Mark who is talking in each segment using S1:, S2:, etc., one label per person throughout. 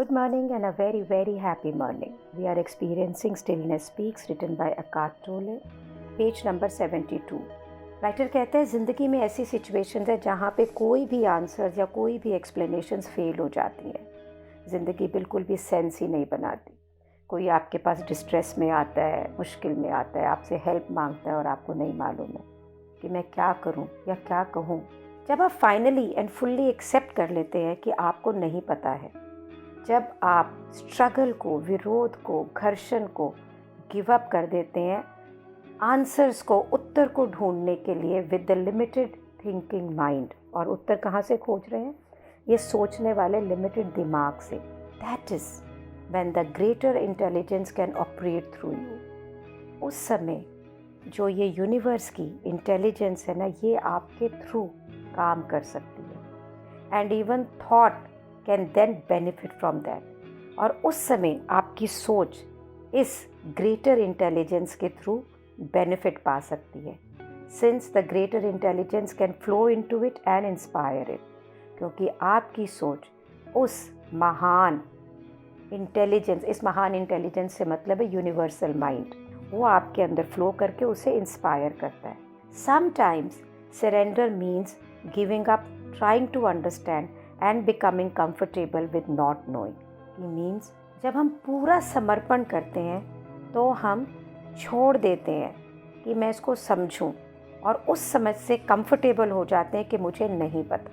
S1: Good morning and a very, very happy morning. We are experiencing Stillness Speaks, written by Eckhart Tolle, page number 72। Writer कहते हैं ज़िंदगी में ऐसी situations है जहाँ पे कोई भी आंसर्स या कोई भी एक्सप्लेनेशंस फेल हो जाती हैं। ज़िंदगी बिल्कुल भी सेंस ही नहीं बनाती। कोई आपके पास डिस्ट्रेस में आता है, मुश्किल में आता है, आपसे हेल्प मांगता है और आपको नहीं मालूम है कि मैं क्या करूँ या क्या कहूँ। जब आप फाइनली एंड फुल्ली एक्सेप्ट कर लेते हैं कि आपको नहीं पता है, जब आप स्ट्रगल को, विरोध को, घर्षण को गिव अप कर देते हैं आंसर्स को, उत्तर को ढूंढने के लिए with the limited thinking mind. और उत्तर कहाँ से खोज रहे हैं? ये सोचने वाले लिमिटेड दिमाग से। That is when the greater intelligence can operate through you. उस समय जो ये यूनिवर्स की इंटेलिजेंस है ना, ये आपके थ्रू काम कर सकती है। And even thought can then benefit from that. और उस समय आपकी सोच इस ग्रेटर इंटेलिजेंस के थ्रू बेनिफिट पा सकती है, since the greater intelligence can flow into it and inspire it. क्योंकि आपकी सोच उस महान इंटेलिजेंस, इस महान इंटेलिजेंस से मतलब है यूनिवर्सल माइंड, वो आपके अंदर फ्लो करके उसे इंस्पायर करता है। Sometimes surrender means giving up trying to understand and becoming comfortable with not knowing. Means जब हम पूरा समर्पण करते हैं तो हम छोड़ देते हैं कि मैं इसको समझूं, और उस समझ से कंफर्टेबल हो जाते हैं कि मुझे नहीं पता,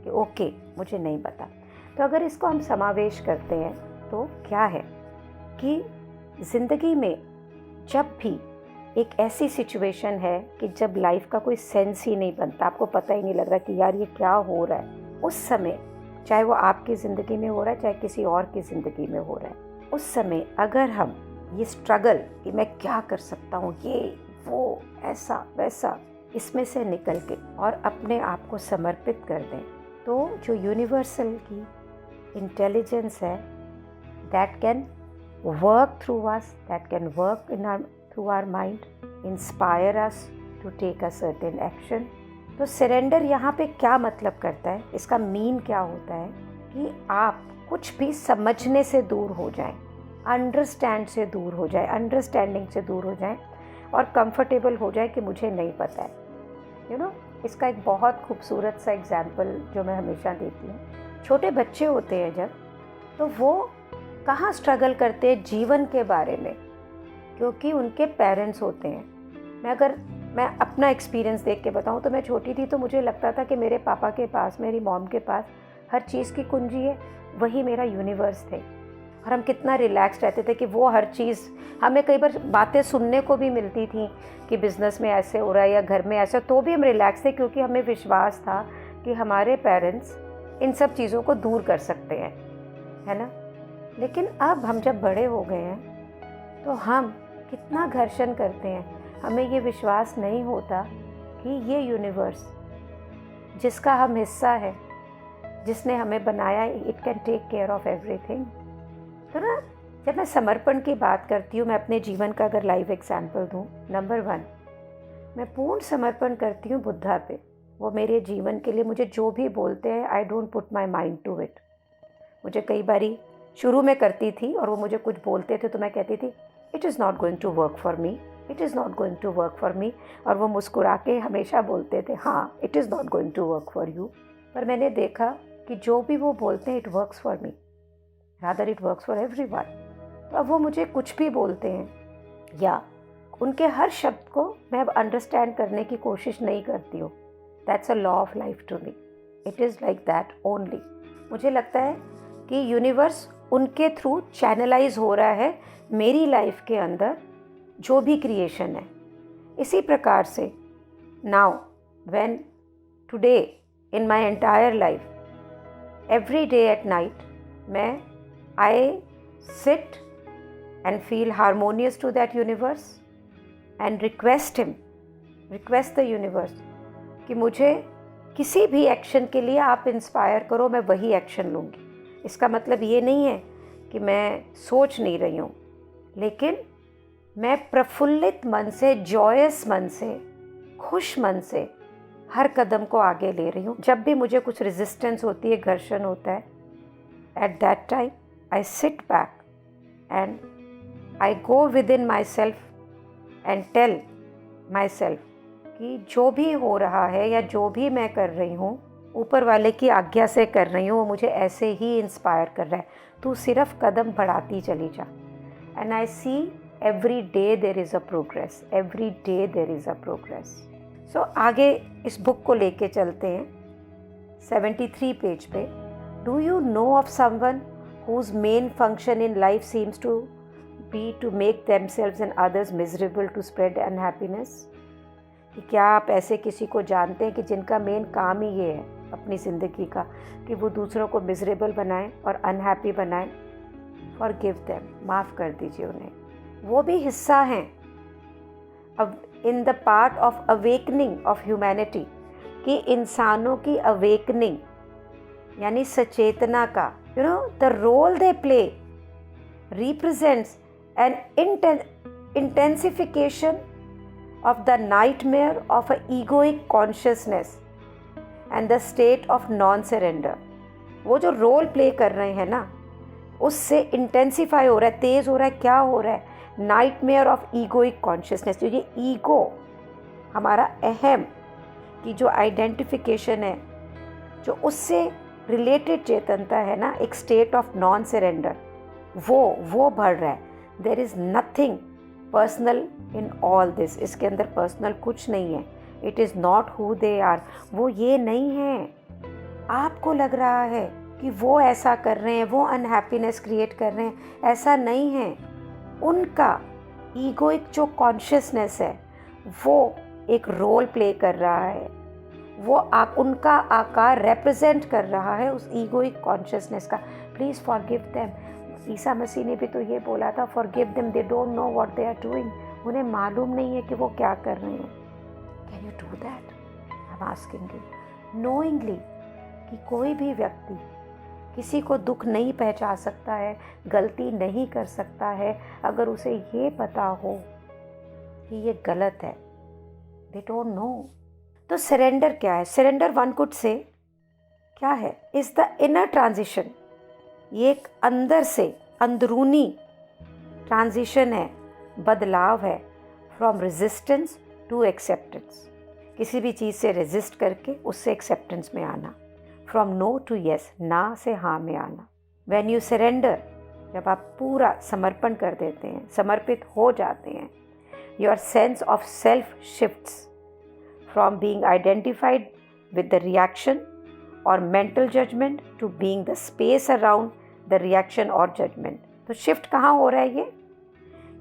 S1: कि ओके मुझे नहीं पता। तो अगर इसको हम समावेश करते हैं तो क्या है कि ज़िंदगी में जब भी एक ऐसी सिचुएशन है कि जब लाइफ का कोई सेंस ही नहीं बनता, आपको पता ही नहीं लग रहा कि यार ये क्या हो रहा है, उस समय चाहे वो आपकी ज़िंदगी में हो रहा है चाहे किसी और की ज़िंदगी में हो रहा है, उस समय अगर हम ये स्ट्रगल कि मैं क्या कर सकता हूँ, ये वो ऐसा वैसा, इसमें से निकल के और अपने आप को समर्पित कर दें, तो जो यूनिवर्सल की इंटेलिजेंस है that can work through us, that can work through our mind, inspire us to take a certain action. तो सरेंडर यहाँ पे क्या मतलब करता है, इसका मीन क्या होता है कि आप कुछ भी समझने से दूर हो जाएं, अंडरस्टैंड से दूर हो जाए, अंडरस्टैंडिंग से दूर हो जाएं और कंफर्टेबल हो जाए कि मुझे नहीं पता है। इसका एक बहुत खूबसूरत सा एग्जाम्पल जो मैं हमेशा देती हूँ, छोटे बच्चे होते हैं जब, तो वो कहाँ स्ट्रगल करते हैं जीवन के बारे में, क्योंकि उनके पेरेंट्स होते हैं। मैं अपना एक्सपीरियंस देख के बताऊँ तो मैं छोटी थी तो मुझे लगता था कि मेरे पापा के पास, मेरी मॉम के पास हर चीज़ की कुंजी है, वही मेरा यूनिवर्स थे। और हम कितना रिलैक्स रहते थे कि वो हर चीज़, हमें कई बार बातें सुनने को भी मिलती थी कि बिज़नेस में ऐसे हो रहा है या घर में ऐसा, तो भी हम रिलैक्स थे क्योंकि हमें विश्वास था कि हमारे पेरेंट्स इन सब चीज़ों को दूर कर सकते हैं, है ना। लेकिन अब हम जब बड़े हो गए हैं तो हम कितना घर्षण करते हैं, हमें ये विश्वास नहीं होता कि ये यूनिवर्स जिसका हम हिस्सा है, जिसने हमें बनाया, it can take care of everything. तो ना, जब मैं समर्पण की बात करती हूँ, मैं अपने जीवन का अगर लाइव एग्जाम्पल दूँ, नंबर 1 मैं पूर्ण समर्पण करती हूँ बुद्धा पे। वो मेरे जीवन के लिए मुझे जो भी बोलते हैं, I don't put my mind to it. मुझे कई बारी शुरू में करती थी और वो मुझे कुछ बोलते थे तो मैं कहती थी it is not going to work for me, it is not going to work for me. और वो मुस्कुरा के हमेशा बोलते थे हाँ it is not going to work for you. पर मैंने देखा कि जो भी वो बोलते हैं it works for me, rather it works for everyone. तो अब वो मुझे कुछ भी बोलते हैं या उनके हर शब्द को मैं अब अंडरस्टैंड करने की कोशिश नहीं करती हूँ। That's a law of life to me, it is like that only. मुझे लगता है कि यूनिवर्स उनके थ्रू चैनलाइज हो रहा है मेरी लाइफ के अंदर जो भी क्रिएशन है। इसी प्रकार से now when today in my entire life every day at night मैं I sit and feel harmonious to that universe and request the universe कि मुझे किसी भी एक्शन के लिए आप इंस्पायर करो, मैं वही एक्शन लूँगी। इसका मतलब ये नहीं है कि मैं सोच नहीं रही हूँ, लेकिन मैं प्रफुल्लित मन से, जॉयस मन से, खुश मन से हर कदम को आगे ले रही हूँ। जब भी मुझे कुछ रेजिस्टेंस होती है, घर्षण होता है, at that time I sit back and I go within myself and tell myself कि जो भी हो रहा है या जो भी मैं कर रही हूँ ऊपर वाले की आज्ञा से कर रही हूँ, वो मुझे ऐसे ही इंस्पायर कर रहा है, तू सिर्फ कदम बढ़ाती चली जा। And I see every day there is a progress, every day there is a progress. So आगे इस बुक को लेके चलते हैं 73 पेज पे। Do you know of someone whose main function in life seems to be to make themselves and others miserable to spread unhappiness? कि क्या आप ऐसे किसी को जानते हैं कि जिनका मेन काम ही ये है अपनी ज़िंदगी का कि वो दूसरों को मिजरेबल बनाएं और अनहैप्पी बनाएं? फॉरगिव देम, माफ़ कर दीजिए उन्हें, वो भी हिस्सा हैं अब in the part of awakening of humanity, कि इंसानों की अवेकनिंग यानी सचेतना का, you know, the role they play represents an intensification of the nightmare of an egoic consciousness and the state of non-surrender। वो जो रोल प्ले कर रहे हैं ना, उससे इंटेंसिफाई हो रहा है, तेज़ हो रहा है, क्या हो रहा है? Nightmare of egoic consciousness. जो ये ईगो हमारा अहम की जो आइडेंटिफिकेशन है, जो उससे रिलेटेड चेतनता है ना, एक स्टेट ऑफ नॉन सरेंडर, वो बढ़ रहा है। There is nothing personal in all this. इसके अंदर पर्सनल कुछ नहीं है। It is not who they are. वो ये नहीं है। आपको लग रहा है कि वो ऐसा कर रहे हैं, वो अनहैप्पीनेस क्रिएट कर रहे हैं, ऐसा नहीं है। उनका ईगोइक जो कॉन्शियसनेस है वो एक रोल प्ले कर रहा है, वो उनका आकार रिप्रेजेंट कर रहा है उस ईगोइक कॉन्शियसनेस का। Please forgive them. Isa Masih ने भी तो ये बोला था, forgive them, they don't know what they are doing. उन्हें मालूम नहीं है कि वो क्या कर रहे हैं। Can you do that? I am asking you knowingly कि कोई भी व्यक्ति किसी को दुख नहीं पहुंचा सकता है, गलती नहीं कर सकता है अगर उसे ये पता हो कि ये गलत है। दे डोंट नो। तो सरेंडर क्या है? सरेंडर वन कुड से क्या है? Is the inner transition. ये एक अंदर से अंदरूनी ट्रांजिशन है, बदलाव है, फ्रॉम रेजिस्टेंस टू एक्सेप्टेंस। किसी भी चीज़ से रेजिस्ट करके उससे एक्सेप्टेंस में आना। फ्रॉम नो टू येस, ना से हाँ में आना। व्हेन यू सरेंडर, जब आप पूरा समर्पण कर देते हैं, समर्पित हो जाते हैं, your sense of self shifts from being identified with the reaction or mental judgment to being the space around the reaction or judgment। तो शिफ्ट कहाँ हो रहा है ये?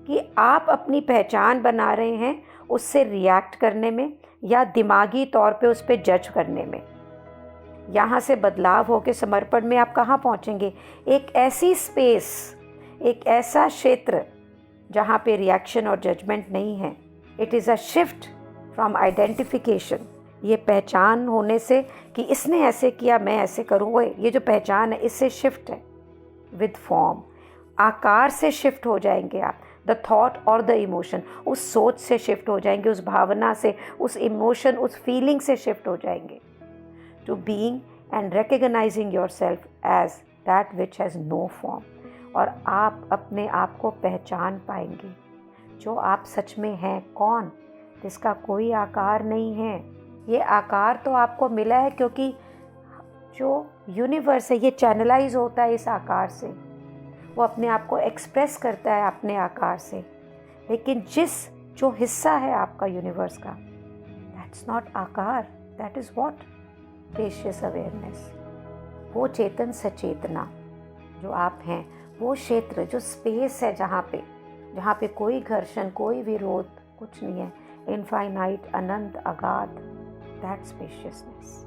S1: कि आप अपनी पहचान बना रहे हैं उससे रिएक्ट करने में या दिमागी तौर पे उस पर जज करने में। यहाँ से बदलाव होकर समर्पण में आप कहाँ पहुँचेंगे? एक ऐसी स्पेस, एक ऐसा क्षेत्र जहाँ पे रिएक्शन और जजमेंट नहीं है। It is a shift from identification. ये पहचान होने से कि इसने ऐसे किया मैं ऐसे करूँ, ये जो पहचान है इससे शिफ्ट है। विद फॉर्म, आकार से शिफ्ट हो जाएंगे आप। द थॉट और द इमोशन, उस सोच से शिफ्ट हो जाएंगे, उस भावना से, उस इमोशन, उस फीलिंग से शिफ्ट हो जाएंगे। To being and recognising yourself as that which has no form. और आप अपने आप को पहचान पाएंगे जो आप सच में हैं। कौन? जिसका कोई आकार नहीं है। ये आकार तो आपको मिला है क्योंकि जो यूनिवर्स है ये चैनलाइज होता है इस आकार से, वो अपने आप को एक्सप्रेस करता है अपने आकार से। लेकिन जो हिस्सा है आपका यूनिवर्स का, दैट्स नॉट आकार, that is what? Spacious awareness. वो चेतन सचेतना जो आप हैं, वो क्षेत्र, जो स्पेस है जहाँ पे कोई घर्षण, कोई विरोध, कुछ नहीं है। इनफाइनाइट, अनंत, अगाध, दैट स्पेशियसनेस।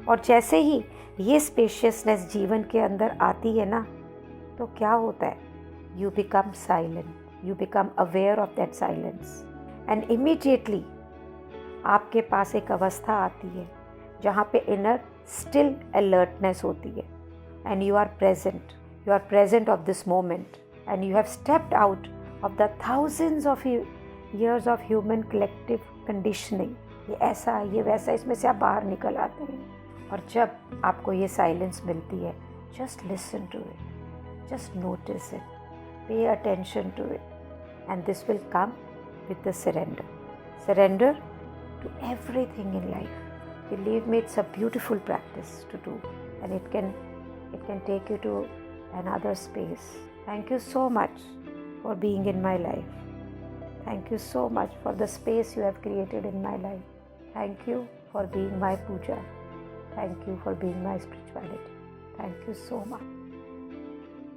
S1: और जैसे ही ये स्पेशियसनेस जीवन के अंदर आती है ना, तो क्या होता है? You become silent, you become aware of that silence, and immediately आपके पास एक अवस्था आती है जहाँ पे इनर स्टिल अलर्टनेस होती है। And you are present of this moment, and you have stepped out of the thousands of years of human collective conditioning। ये ऐसा, ये वैसा, इसमें से आप बाहर निकल आते हैं। और जब आपको ये साइलेंस मिलती है, just listen to it, Just notice it. Pay attention to it. And this will come with the surrender. Surrender to everything in life. Believe me, it's a beautiful practice to do, and it can take you to another space. Thank you so much for being in my life. Thank you so much for the space you have created in my life. Thank you for being my puja. Thank you for being my spirituality. Thank you so much.